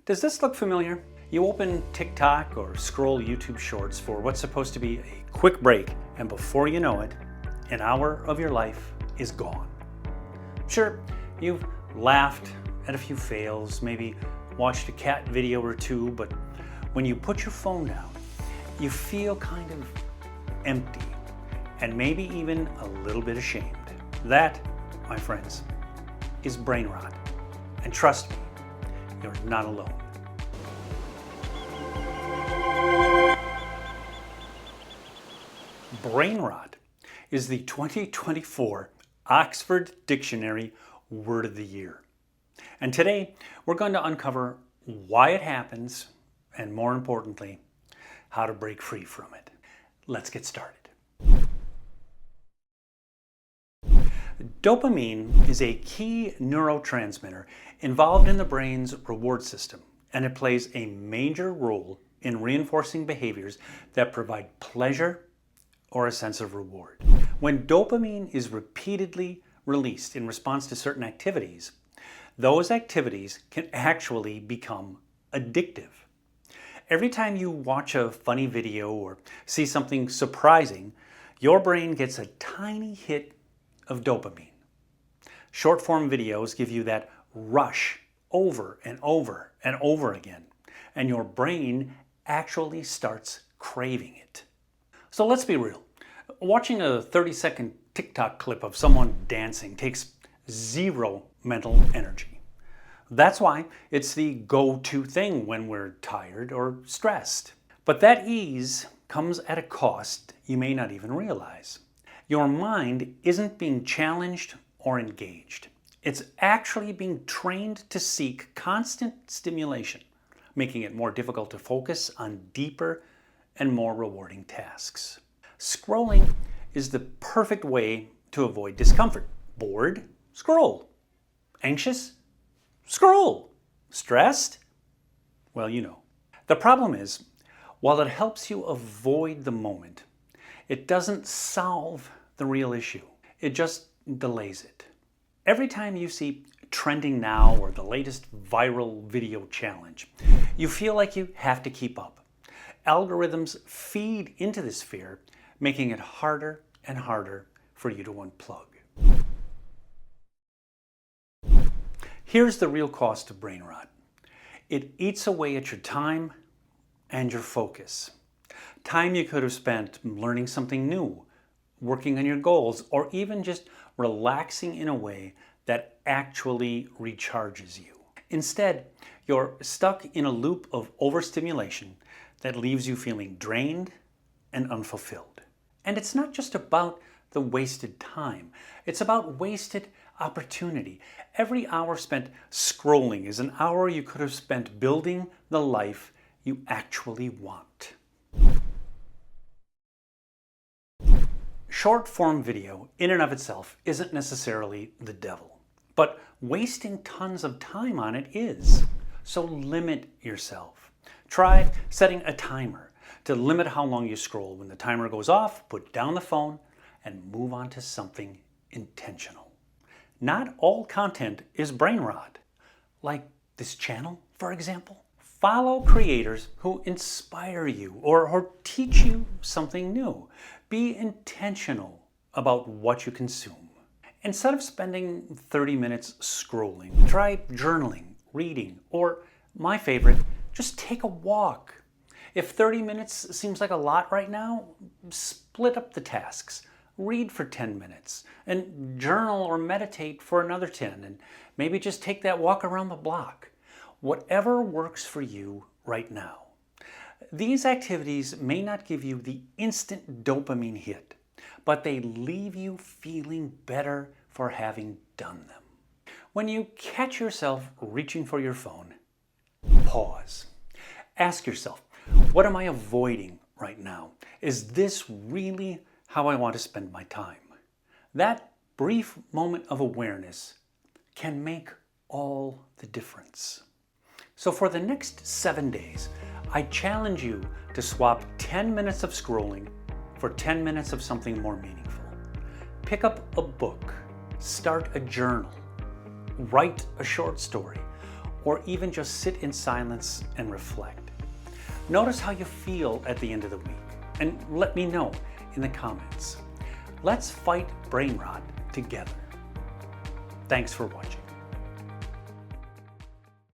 Does this look familiar? You open TikTok or scroll YouTube Shorts for what's supposed to be a quick break, and before you know it, an hour of your life is gone. Sure, you've laughed at a few fails, maybe watched a cat video or two, but when you put your phone down, you feel kind of empty and maybe even a little bit ashamed. That, my friends, is brain rot. And trust me, you're not alone. Brain rot is the 2024 Oxford Dictionary Word of the Year. And today, we're going to uncover why it happens, and more importantly, how to break free from it. Let's get started. Dopamine is a key neurotransmitter involved in the brain's reward system, and it plays a major role in reinforcing behaviors that provide pleasure or a sense of reward. When dopamine is repeatedly released in response to certain activities, those activities can actually become addictive. Every time you watch a funny video or see something surprising, your brain gets a tiny hit of dopamine. Short-form videos give you that rush over and over and over again, and your brain actually starts craving it. So let's be real. Watching a 30-second TikTok clip of someone dancing takes zero mental energy. That's why it's the go-to thing when we're tired or stressed. But that ease comes at a cost you may not even realize. Your mind isn't being challenged or engaged. It's actually being trained to seek constant stimulation, making it more difficult to focus on deeper and more rewarding tasks. Scrolling is the perfect way to avoid discomfort. Bored? Scroll. Anxious? Scroll. Stressed? Well, you know. The problem is, while it helps you avoid the moment, it doesn't solve the real issue. It just delays it. Every time you see trending now or the latest viral video challenge, you feel like you have to keep up. Algorithms feed into this fear, making it harder and harder for you to unplug. Here's the real cost of brain rot. It eats away at your time and your focus. Time you could have spent learning something new, working on your goals, or even just relaxing in a way that actually recharges you. Instead, you're stuck in a loop of overstimulation that leaves you feeling drained and unfulfilled. And it's not just about the wasted time. It's about wasted opportunity. Every hour spent scrolling is an hour you could have spent building the life you actually want. Short-form video, in and of itself, isn't necessarily the devil. But wasting tons of time on it is. So limit yourself. Try setting a timer to limit how long you scroll. When the timer goes off, put down the phone and move on to something intentional. Not all content is brain rot. Like this channel, for example. Follow creators who inspire you or teach you something new. Be intentional about what you consume. Instead of spending 30 minutes scrolling, try journaling, reading, or my favorite, just take a walk. If 30 minutes seems like a lot right now, split up the tasks. Read for 10 minutes and journal or meditate for another 10, and maybe just take that walk around the block. Whatever works for you right now. These activities may not give you the instant dopamine hit, but they leave you feeling better for having done them. When you catch yourself reaching for your phone, pause. Ask yourself, what am I avoiding right now? Is this really how I want to spend my time? That brief moment of awareness can make all the difference. So for the next 7 days, I challenge you to swap 10 minutes of scrolling for 10 minutes of something more meaningful. Pick up a book, start a journal, write a short story, or even just sit in silence and reflect. Notice how you feel at the end of the week and let me know in the comments. Let's fight brain rot together. Thanks for watching.